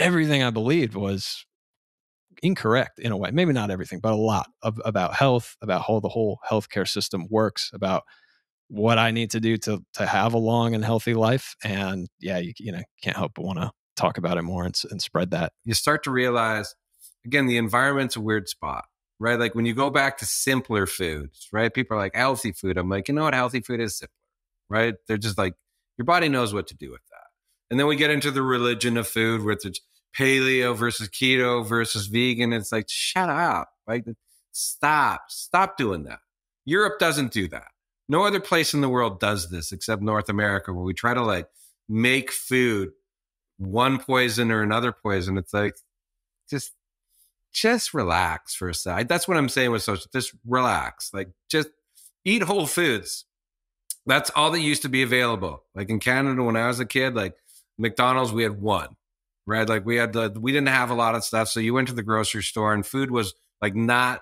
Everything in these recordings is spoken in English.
everything I believed was incorrect in a way. Maybe not everything, but a lot about health, about how the whole healthcare system works, about what I need to do to have a long and healthy life. And yeah, you can't help but want to talk about it more and spread that. You start to realize, again, the environment's a weird spot, right? Like when you go back to simpler foods, right? People are like, healthy food. I'm like, you know what? Healthy food is simpler, right? They're just like, your body knows what to do with that. And then we get into the religion of food where it's paleo versus keto versus vegan. It's like, shut up, right? Stop doing that. Europe doesn't do that. No other place in the world does this except North America, where we try to like make food one poison or another poison. It's like, just relax for a second. That's what I'm saying with social. Just relax. Like, just eat whole foods. That's all that used to be available. Like in Canada, when I was a kid, like McDonald's, we had one, right? Like we didn't have a lot of stuff. So you went to the grocery store and food was like not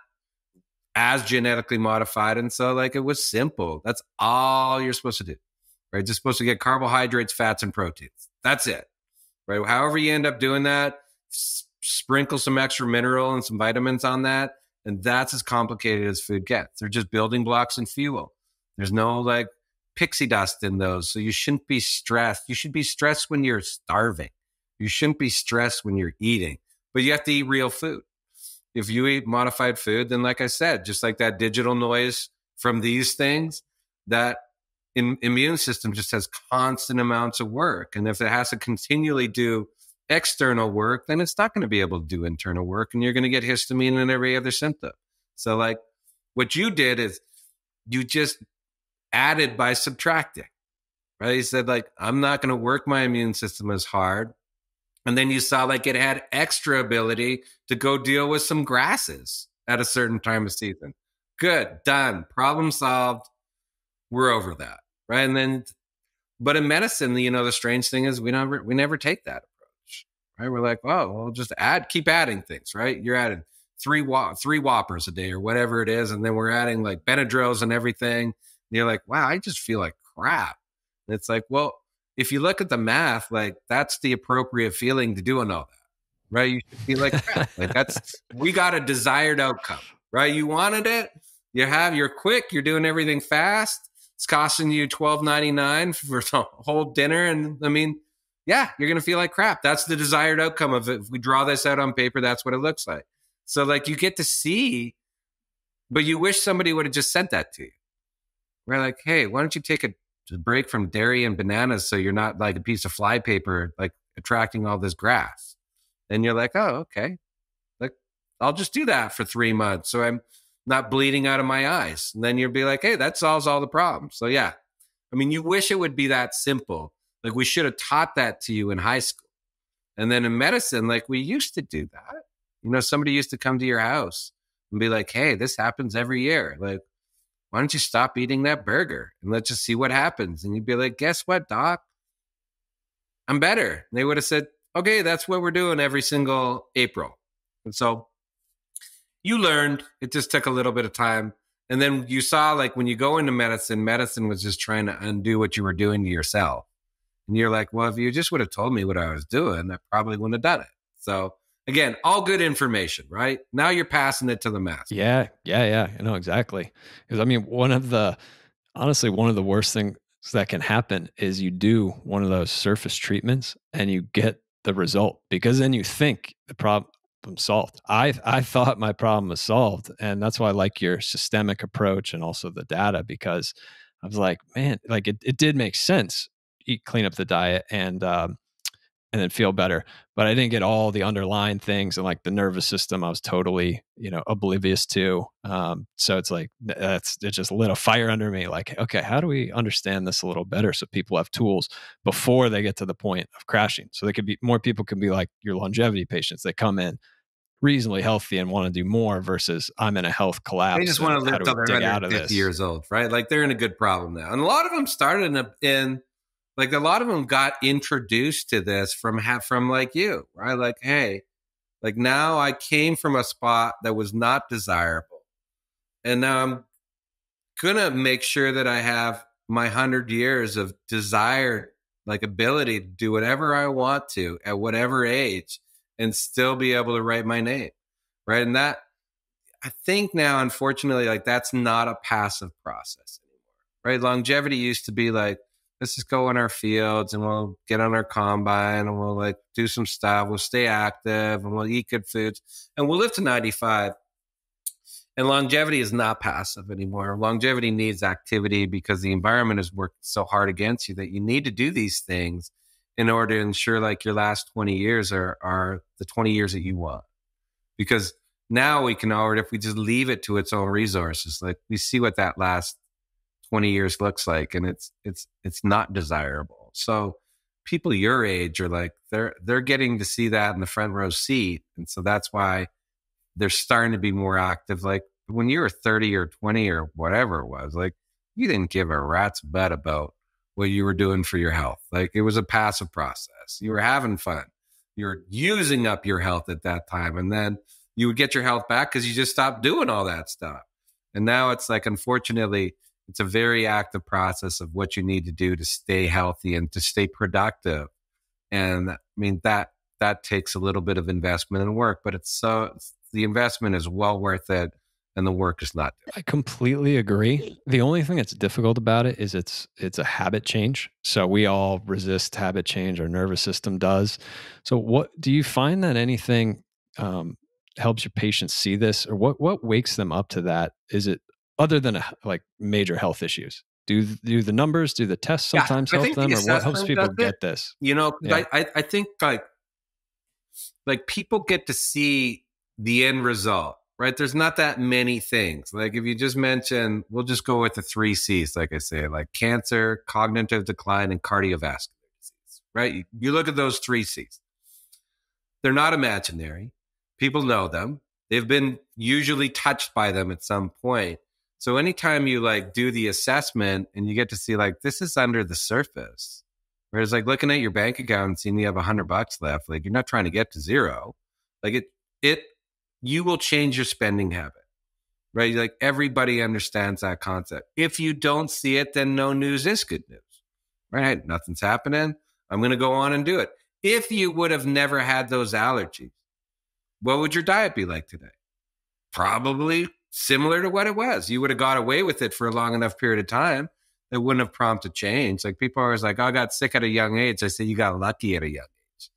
as genetically modified. And so like, it was simple. That's all you're supposed to do, right? Just supposed to get carbohydrates, fats, and proteins. That's it, right? However you end up doing that, sprinkle some extra mineral and some vitamins on that. And that's as complicated as food gets. They're just building blocks and fuel. There's no like pixie dust in those. So you shouldn't be stressed. You should be stressed when you're starving. You shouldn't be stressed when you're eating, but you have to eat real food. If you eat modified food, then like I said, just like that digital noise from these things, that immune system just has constant amounts of work. And if it has to continually do external work, then it's not going to be able to do internal work, and you're going to get histamine and every other symptom. So like what you did is you just added by subtracting, right? You said like, I'm not going to work my immune system as hard. And then you saw like it had extra ability to go deal with some grasses at a certain time of season. Good, done, problem solved. We're over that, right? And then, but in medicine, the strange thing is we never take that approach, right? We're like, oh, we'll just keep adding things, right? You're adding three Whoppers a day or whatever it is, and then we're adding like Benadryls and everything. And you're like, wow, I just feel like crap. And it's like, well, if you look at the math, like that's the appropriate feeling to doing all that, right? You should feel like crap. Like we got a desired outcome, right? You wanted it. You're quick. You're doing everything fast. It's costing you $12.99 for the whole dinner. And I mean, yeah, you're going to feel like crap. That's the desired outcome of it. If we draw this out on paper, that's what it looks like. So like you get to see, but you wish somebody would have just sent that to you. We're like, hey, why don't you take a break from dairy and bananas so you're not like a piece of fly paper, like attracting all this grass. And you're like, oh, okay. Like, I'll just do that for 3 months so I'm not bleeding out of my eyes. And then you'll be like, hey, that solves all the problems. So yeah, I mean, you wish it would be that simple. Like we should have taught that to you in high school. And then in medicine, like we used to do that. Somebody used to come to your house and be like, hey, this happens every year. Like, why don't you stop eating that burger and let's just see what happens? And you'd be like, guess what, doc? I'm better. And they would have said, okay, that's what we're doing every single April. And so you learned. It just took a little bit of time. And then you saw, like, when you go into medicine was just trying to undo what you were doing to yourself. And you're like, well, if you just would have told me what I was doing, I probably wouldn't have done it. So again, all good information, right? Now you're passing it to the mass. Yeah. Exactly. Because I mean, one of the worst things that can happen is you do one of those surface treatments and you get the result, because then you think the problem solved. I thought my problem was solved. And that's why I like your systemic approach and also the data, because I was like, man, like it did make sense. Clean up the diet and then feel better. But I didn't get all the underlying things, and like the nervous system, I was totally, oblivious to. So it's like, it just lit a fire under me. Like, okay, how do we understand this a little better so people have tools before they get to the point of crashing? So more people can be like your longevity patients. They come in reasonably healthy and want to do more versus I'm in a health collapse. They just want to live till they're 150 years old, right? Like they're in a good problem now. And a lot of them started like a lot of them got introduced to this from like you, right? Like, hey, like now I came from a spot that was not desirable. And now I'm going to make sure that I have my 100 years of desired like ability to do whatever I want to at whatever age. and still be able to write my name. Right. And that, I think now, unfortunately, like that's not a passive process anymore. Right. Longevity used to be like, let's just go in our fields and we'll get on our combine and we'll like do some stuff. We'll stay active and we'll eat good foods and we'll live to 95. And longevity is not passive anymore. Longevity needs activity because the environment has worked so hard against you that you need to do these things in order to ensure like your last 20 years are the 20 years that you want. Because now we can already, if we just leave it to its own resources, like we see what that last 20 years looks like, and it's not desirable. So people your age are like, they're getting to see that in the front row seat. And so that's why they're starting to be more active. Like when you were 30 or 20 or whatever it was, like you didn't give a rat's butt about what you were doing for your health. Like it was a passive process. You were having fun. You were using up your health at that time. And then you would get your health back because you just stopped doing all that stuff. And now it's like, unfortunately, it's a very active process of what you need to do to stay healthy and to stay productive. And I mean, that takes a little bit of investment and work, but the investment is well worth it. And the work is not. I completely agree. The only thing that's difficult about it is it's a habit change. So we all resist habit change. Our nervous system does. So what do you find that anything helps your patients see this, or what wakes them up to that? Is it other than like major health issues? Do the numbers, do the tests sometimes help them, or what helps people get this? You know, yeah. I think like people get to see the end result. Right. There's not that many things. Like if you just mention, we'll just go with the 3 C's, like I say, like cancer, cognitive decline, and cardiovascular disease. Right. You look at those 3 C's. They're not imaginary. People know them. They've been usually touched by them at some point. So anytime you like do the assessment and you get to see like this is under the surface, whereas like looking at your bank account and seeing you have $100 left, like you're not trying to get to zero. Like you will change your spending habit, right? Like everybody understands that concept. If you don't see it, then no news is good news, right? Nothing's happening. I'm going to go on and do it. If you would have never had those allergies, what would your diet be like today? Probably similar to what it was. You would have got away with it for a long enough period of time. It wouldn't have prompted change. Like people are always like, oh, I got sick at a young age. I say you got lucky at a young age,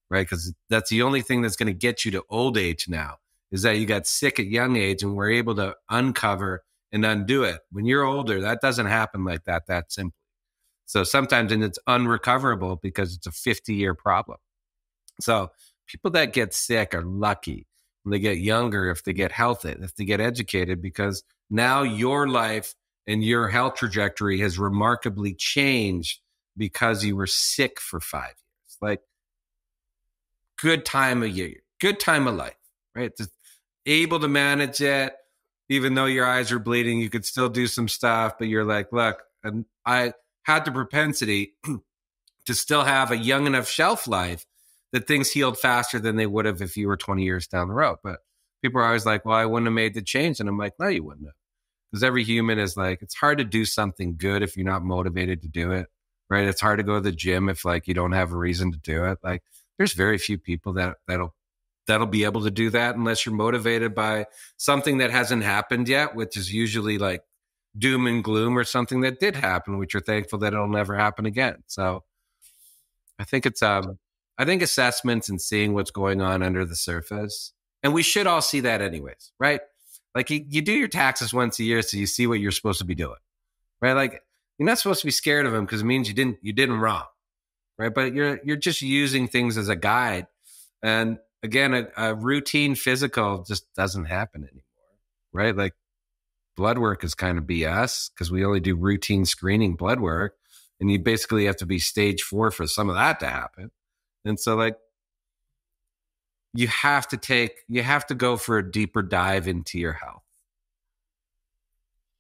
right? Because that's the only thing that's going to get you to old age now. Is that you got sick at young age and we're able to uncover and undo it. When you're older, that doesn't happen like that simply. So sometimes it's unrecoverable because it's a 50-year problem. So people that get sick are lucky when they get younger, if they get healthy, if they get educated, because now your life and your health trajectory has remarkably changed because you were sick for 5 years. Like good time of year, good time of life, right? Just able to manage it, even though your eyes are bleeding, you could still do some stuff, but you're like, look, and I had the propensity to still have a young enough shelf life that things healed faster than they would have if you were 20 years down the road. But people are always like, well, I wouldn't have made the change. And I'm like, no, you wouldn't have. Because every human is like, it's hard to do something good if you're not motivated to do it, right? It's hard to go to the gym if like you don't have a reason to do it. Like there's very few people that'll be able to do that unless you're motivated by something that hasn't happened yet, which is usually like doom and gloom, or something that did happen, which you're thankful that it'll never happen again. So I think I think assessments and seeing what's going on under the surface, and we should all see that anyways, right? Like you do your taxes once a year, so you see what you're supposed to be doing, right? Like you're not supposed to be scared of them because it means you didn't wrong, right? But you're just using things as a guide. And again, a routine physical just doesn't happen anymore, right? Like blood work is kind of BS because we only do routine screening blood work, and you basically have to be stage 4 for some of that to happen. And so like you have to go for a deeper dive into your health.